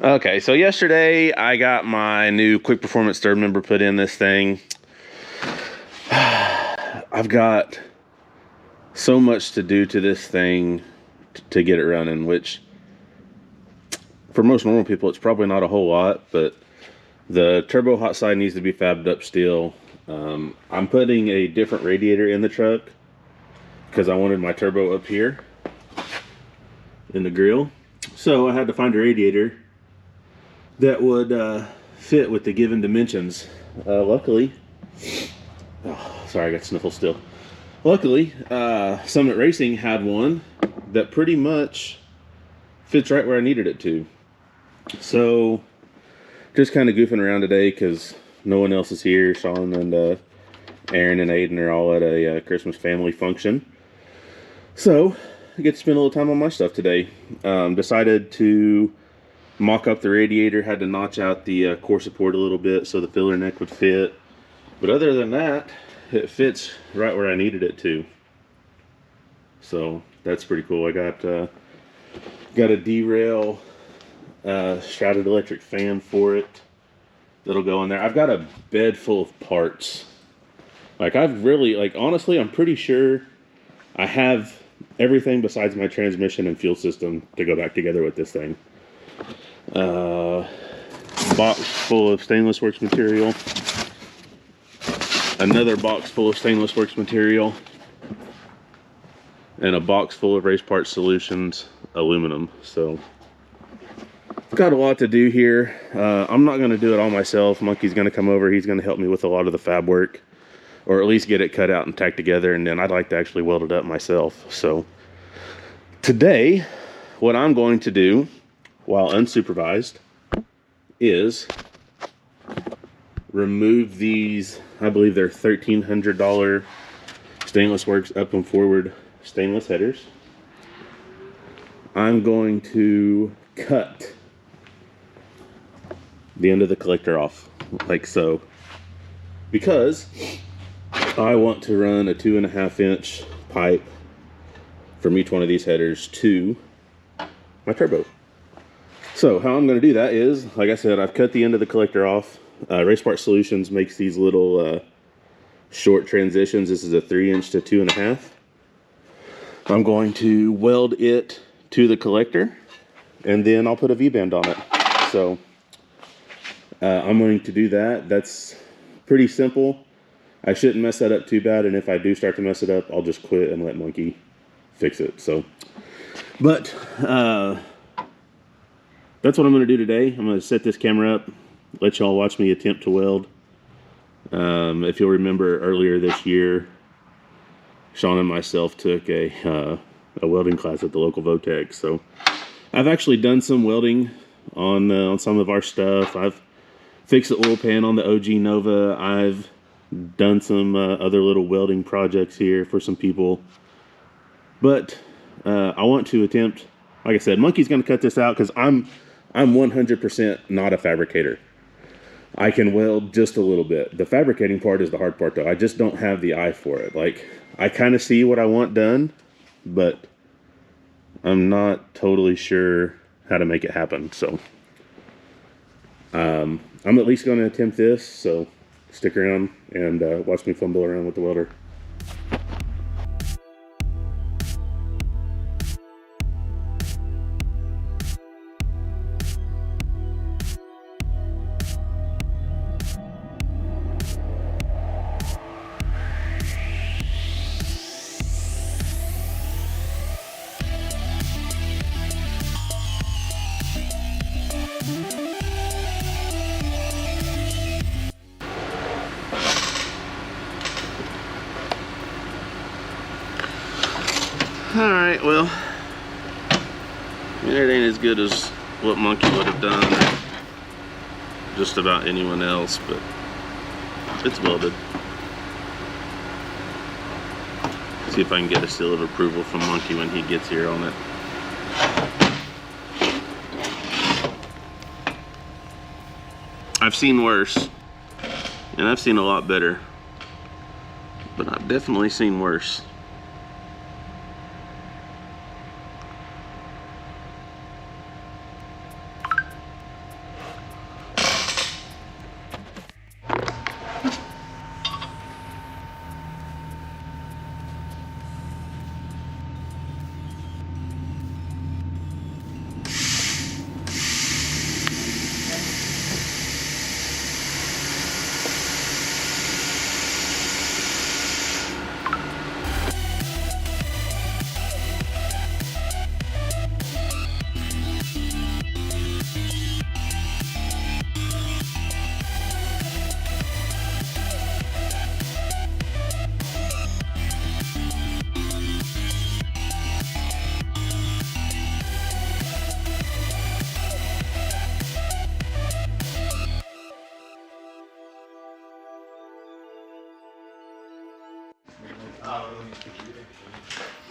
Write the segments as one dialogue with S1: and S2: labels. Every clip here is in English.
S1: Okay, so yesterday I got my new quick performance third member put in this thing. I've got so much to do to this thing to get it running, which for most normal people it's probably not a whole lot, but the turbo hot side needs to be fabbed up still. I'm putting a different radiator in the truck because I wanted my turbo up here in the grill. So I had to find a radiator that would fit with the given dimensions. Luckily, oh, sorry, I got sniffles still. Luckily, Summit Racing had one that pretty much fits right where I needed it to. So, just kind of goofing around today because no one else is here. Sean and Aaron and Aiden are all at a Christmas family function. So, I get to spend a little time on my stuff today. Decided to mock up the radiator, had to notch out the core support a little bit so the filler neck would fit. But other than that, it fits right where I needed it to. So that's pretty cool. I got a derail shrouded electric fan for it that'll go in there. I've got a bed full of parts. Like honestly, I'm pretty sure I have everything besides my transmission and fuel system to go back together with this thing. Box full of stainless works material, another box full of stainless works material, and a box full of race parts solutions aluminum. So got a lot to do here. I'm not going to do it all myself. Monkey's going to come over. He's going to help me with a lot of the fab work, or at least get it cut out and tacked together, and then I'd like to actually weld it up myself. So today, what I'm going to do while unsupervised is remove these, I believe they're $1,300 stainless works up and forward stainless headers. I'm going to cut the end of the collector off like so, because I want to run a 2.5 inch pipe from each one of these headers to my turbo. So how I'm going to do that is, like I said, I've cut the end of the collector off. Race Part Solutions makes these little short transitions. This is a 3 inch to 2.5. I'm going to weld it to the collector, and then I'll put a V-band on it. So I'm going to do that. That's pretty simple. I shouldn't mess that up too bad, and if I do start to mess it up, I'll just quit and let Monkey fix it. So, but that's what I'm going to do today. I'm going to set this camera up, let y'all watch me attempt to weld. If you'll remember earlier this year, Sean and myself took a welding class at the local Votex. So I've actually done some welding on some of our stuff. I've fixed the oil pan on the OG Nova. I've done some other little welding projects here for some people. But I want to attempt, like I said, Monkey's going to cut this out because I'm 100% not a fabricator. I can weld just a little bit. The fabricating part is the hard part, though. I just don't have the eye for it. Like, I kind of see what I want done, but I'm not totally sure how to make it happen. So I'm at least going to attempt this. So stick around and watch me fumble around with the welder. Alright, well, it ain't as good as what Monkey would have done, or just about anyone else, but it's welded. See if I can get a seal of approval from Monkey when he gets here on it. I've seen worse, and I've seen a lot better, but I've definitely seen worse.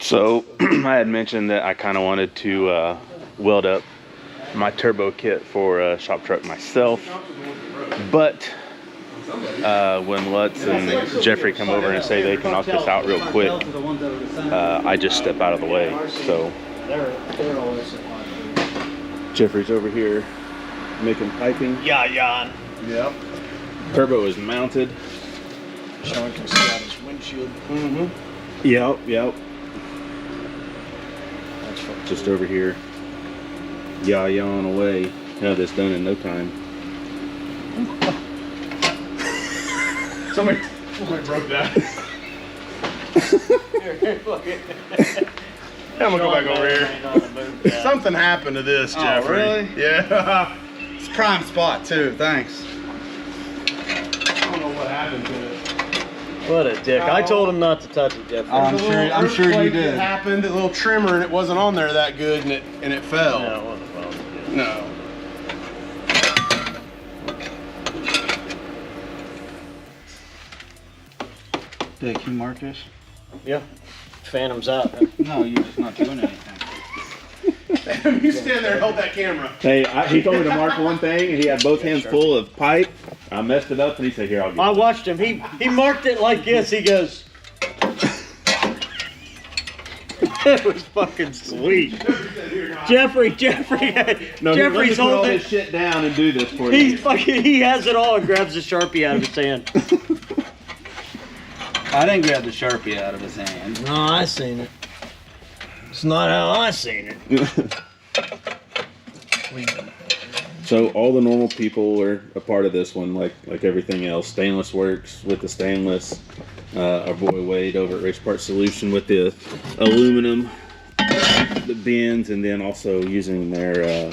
S1: So I had mentioned that I kind of wanted to weld up my turbo kit for ShopTruck myself, but when Lutz and Jeffrey come over and say they can knock this out real quick, I just step out of the way. So Jeffrey's over here making piping.
S2: Yeah.
S1: Yep. Turbo is mounted.
S2: Sean can see out his windshield.
S1: Yep.
S2: That's fun.
S1: Just over here, yawing away. Have this done in no time.
S3: Somebody broke that. I'm gonna go back over here. Something happened to this, Jeffrey.
S2: Really?
S3: Yeah.
S2: It's a prime spot too. Thanks.
S3: I don't know what happened to it.
S4: What a dick. I told him not to touch it, Jeffrey.
S2: I'm sure you did.
S3: It happened, a little trimmer, and it wasn't on there that good, and it fell.
S4: No, it wasn't well.
S3: No.
S2: Dick, you mark this?
S4: Yeah. Phantom's out.
S2: No, you're just not doing anything.
S3: You stand there and hold that camera.
S1: Hey, he told me to mark one thing, and he had both hands full of pipe. I messed it up, and he said, "Here, I'll get it."
S4: I watched him. He marked it like this. He goes. It was fucking sweet. Jeffrey.
S1: No,
S4: Jeffrey's
S1: let me put all
S4: holding
S1: this shit down and do this for you.
S4: He has it all and grabs the Sharpie out of his hand.
S2: I didn't grab the Sharpie out of his hand.
S4: No, I seen it. It's not how I seen it.
S1: So all the normal people are a part of this one, like everything else. Stainless works with the stainless. Our boy Wade over at Race Part Solution with the aluminum, the bends, and then also using their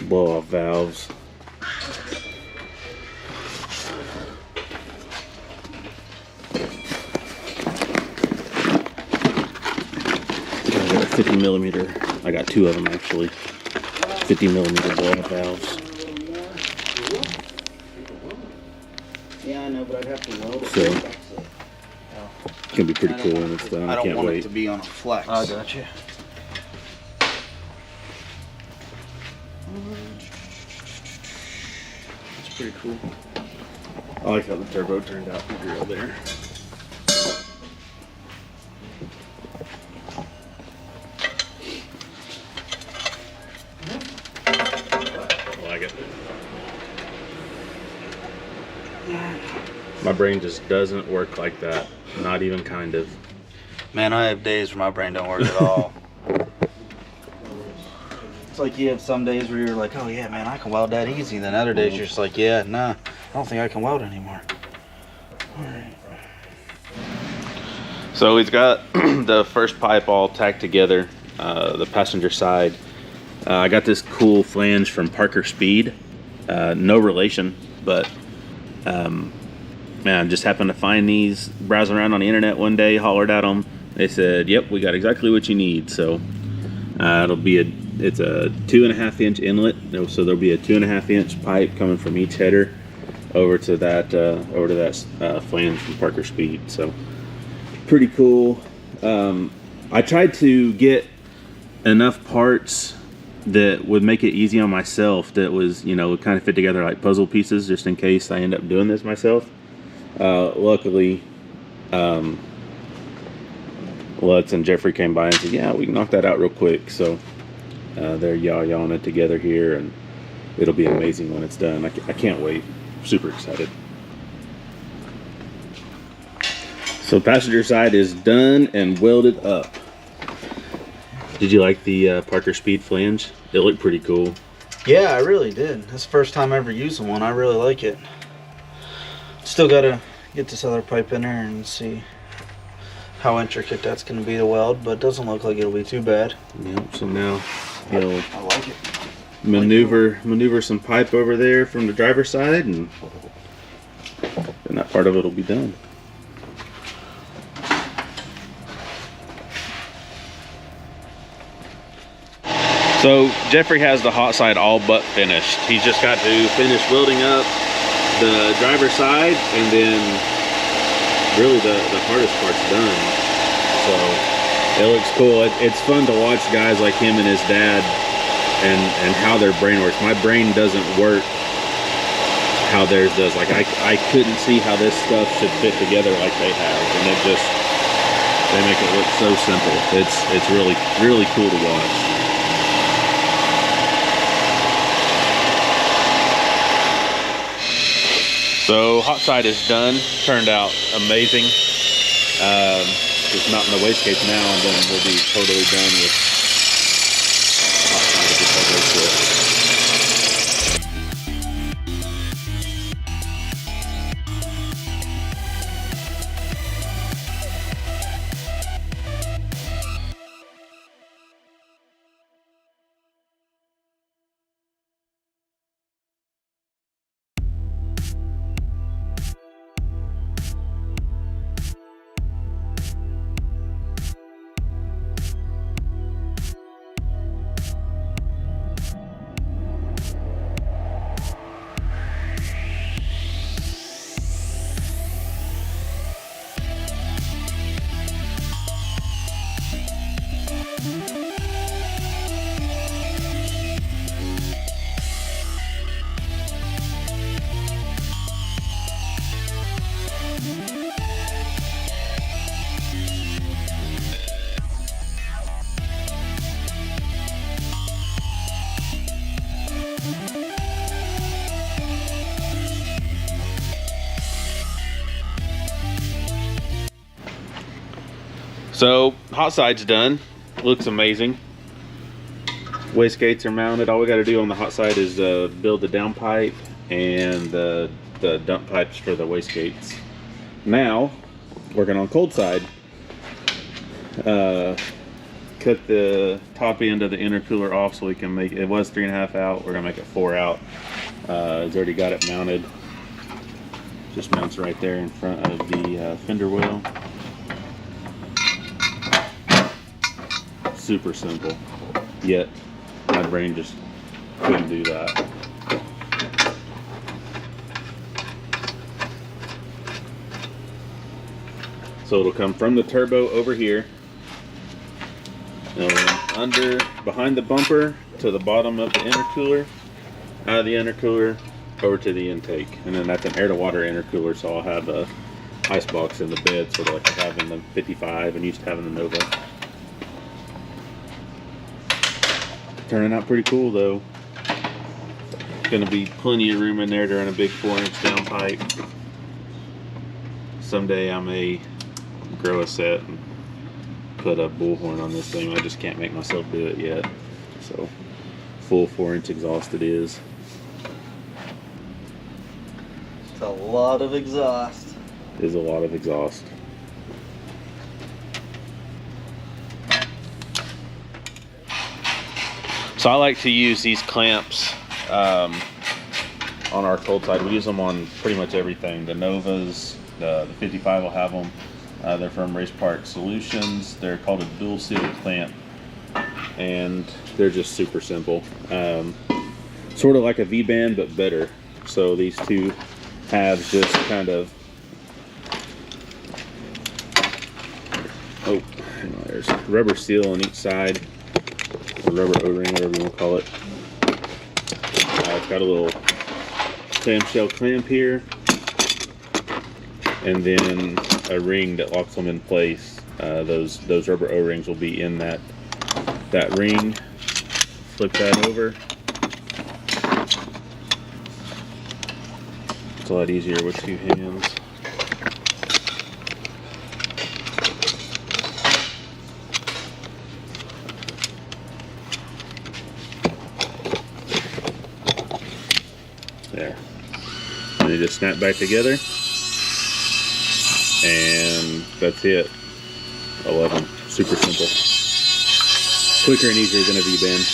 S1: blow-off valves. I got a 50 millimeter. I got two of them actually. 50 millimeter blow-off valves.
S2: Yeah, I know, but I'd have to weld it.
S1: So it's gonna be pretty cool when it's done.
S2: I don't
S1: can't
S2: want
S1: wait.
S2: it to be on a flex.
S4: I got you.
S2: It's pretty cool.
S1: I like how the turbo turned out the grill there. I like it. My brain just doesn't work like that. Not even kind of.
S2: Man, I have days where my brain don't work at all. It's like you have some days where you're like, oh yeah, man, I can weld that easy. Then other days you're just like, yeah, nah, I don't think I can weld anymore. All right.
S1: So he's got the first pipe all tacked together, the passenger side. I got this cool flange from Parker Speed. No relation, but man, just happened to find these, browsing around on the internet one day, hollered at them. They said, yep, we got exactly what you need. So it's a 2.5 inch inlet. So there'll be a 2.5 inch pipe coming from each header over to that flange from Parker Speed. So pretty cool. I tried to get enough parts that would make it easy on myself, that was, would kind of fit together like puzzle pieces, just in case I end up doing this myself. Luckily, Lutz and Jeffrey came by and said, yeah, we can knock that out real quick. So they're yawing it together here, and it'll be amazing when it's done. I can't wait. Super excited. So passenger side is done and welded up. Did you like the Parker Speed flange? It looked pretty cool.
S2: Yeah, I really did. That's the first time I ever used one. I really like it. Still gotta get this other pipe in there and see how intricate that's gonna be to weld, but it doesn't look like it'll be too bad.
S1: Yep, so now he'll
S2: I like it.
S1: maneuver some pipe over there from the driver's side, and then that part of it will be done. So Jeffrey has the hot side all but finished. He's just got to finish welding up the driver's side, and then really the hardest part's done. So it looks cool. It's fun to watch guys like him and his dad and how their brain works. My brain doesn't work how theirs does. Like I couldn't see how this stuff should fit together like they have, and they make it look so simple. It's really cool to watch. So hot side is done. Turned out amazing. Just mounting the wastegates now, and then we'll be totally done with hot side if it's all goes to it. So hot side's done. Looks amazing. Wastegates are mounted. All we got to do on the hot side is build the downpipe and the dump pipes for the wastegates. Now, working on cold side. Cut the top end of the intercooler off so we can make it was 3.5 out. We're gonna make it 4 out. It's already got it mounted. Just mounts right there in front of the fender well. Super simple, yet my brain just couldn't do that. So it'll come from the turbo over here, and behind the bumper to the bottom of the intercooler, out of the intercooler over to the intake, and then that's an air to water intercooler. So I'll have a ice box in the bed, sort of like I have in the 55 and used to have in the Nova. Turning out pretty cool though. Gonna be plenty of room in there to run a big 4-inch downpipe. Someday I may grow a set and put a bullhorn on this thing. I just can't make myself do it yet. So full 4-inch exhaust it is.
S2: It's a lot of exhaust.
S1: It is a lot of exhaust. So I like to use these clamps on our cold side. We use them on pretty much everything. The Novas, the 55 will have them. They're from Racecars Solutions. They're called a dual seal clamp, and they're just super simple. Sort of like a V-band, but better. So these two halves just kind of, there's rubber seal on each side. Rubber O-ring, whatever you want to call it. It's got a little clamshell clamp here, and then a ring that locks them in place. Those rubber O-rings will be in that ring. Flip that over. It's a lot easier with 2 hands. There. And they just snap back together. And that's it. I love them. Super simple. Quicker and easier than a V-band.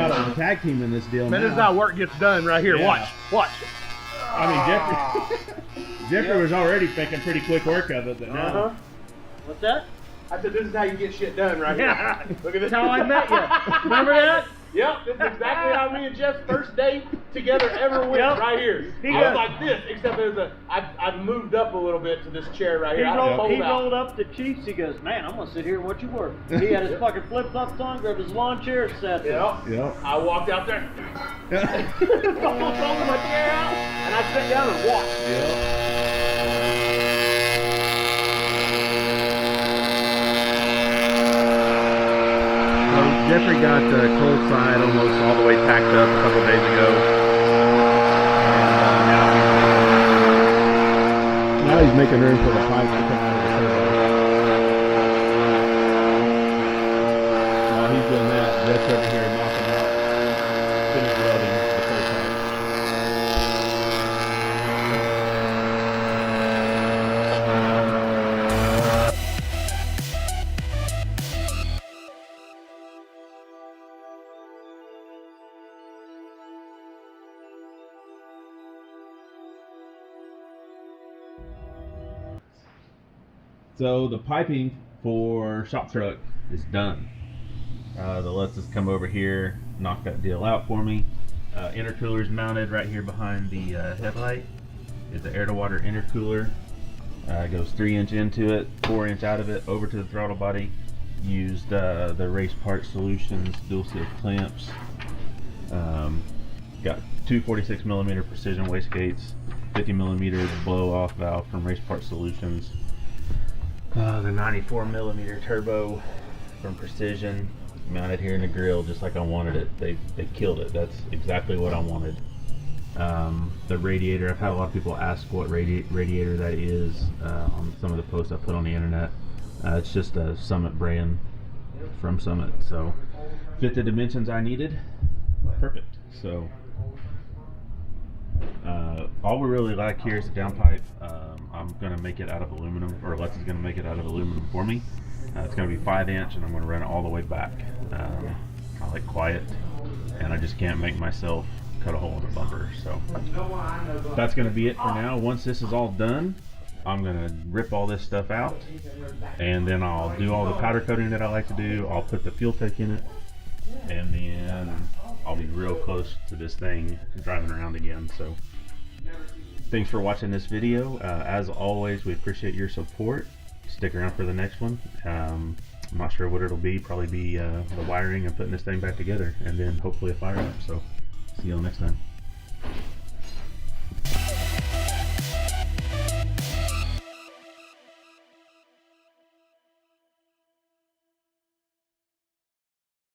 S1: got a tag team in this deal.
S3: Man, this is how work gets done right here.
S1: Yeah.
S3: Watch.
S1: I mean, Jeffrey was already making pretty quick work of it, but now.
S5: What's that?
S3: I said, this is how you get shit done right
S5: Yeah.
S3: here. Look at this.
S5: That's how I met you. Remember that?
S3: Yep, this is exactly how me and Jeff's first date together ever went,
S5: Yep.
S3: right here.
S5: He
S3: I was
S5: got-
S3: like this, except there's I've moved up a little bit to this chair right
S5: He,
S3: here. I don't
S5: rolled, he
S3: fold out.
S5: rolled up to Chiefs. He goes, man, I'm gonna sit here and watch you work. He had his fucking flip flops on, grabbed his lawn chair, and sat there.
S3: Yep. I walked out there, folded my chair out, and I sat down and watched.
S1: Jeffrey got the cold side almost all the way packed up a couple days ago. Now he's making room for the pipes to come out of the turbo. While he's doing that, Jeff's over here knocking out, finish welding the cold pipe. So the piping for ShopTruck is done. The Lutz has come over here, knocked that deal out for me. Intercooler is mounted right here behind the headlight. It's an air-to-water intercooler. Goes 3-inch into it, 4-inch out of it, over to the throttle body. Used the Race Part Solutions dual seal clamps. Got two 46mm precision wastegates, 50mm blow-off valve from Race Part Solutions. The 94mm turbo from Precision, mounted here in the grill just like I wanted it. They killed it. That's exactly what I wanted. The radiator, I've had a lot of people ask what radiator that is on some of the posts I put on the internet. It's just a Summit brand from Summit, so fit the dimensions I needed. Perfect. So all we really like here is the downpipe. I'm going to make it out of aluminum, or Lutz is going to make it out of aluminum for me. It's going to be 5-inch, and I'm going to run it all the way back. I like quiet, and I just can't make myself cut a hole in the bumper. So that's going to be it for now. Once this is all done, I'm going to rip all this stuff out, and then I'll do all the powder coating that I like to do. I'll put the fuel tank in it, and then I'll be real close to this thing driving around again. So thanks for watching this video. As always, we appreciate your support. Stick around for the next one. I'm not sure what it'll be. Probably be the wiring and putting this thing back together, and then hopefully a fire up. So see you all next time.